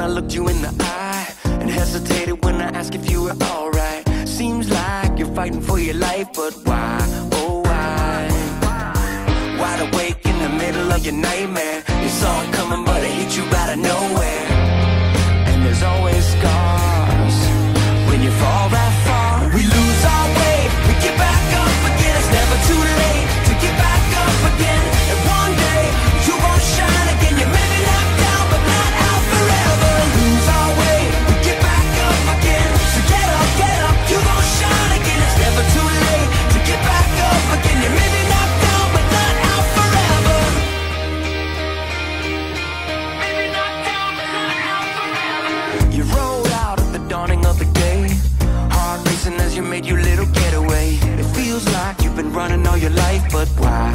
I looked you in the eye, and hesitated when I asked if you were alright. Seems like you're fighting for your life, but why, oh why? Wide awake in the middle of your nightmare. You saw it coming but it hit you out of nowhere. And there's always scars when you fall that far. We lose our way, we get back up again. It's never too late to get back up again. And one day you won't shine again. You may be knocked down but not out forever. Lose our way, we get back up again. So get up, you won't shine again. It's never too late to get back up again. You may be knocked down but not out forever. Maybe knocked down but not out forever. You rolled out at the dawning of the day, heart racing as you made your little getaway. It feels like you've been running all your life, but why?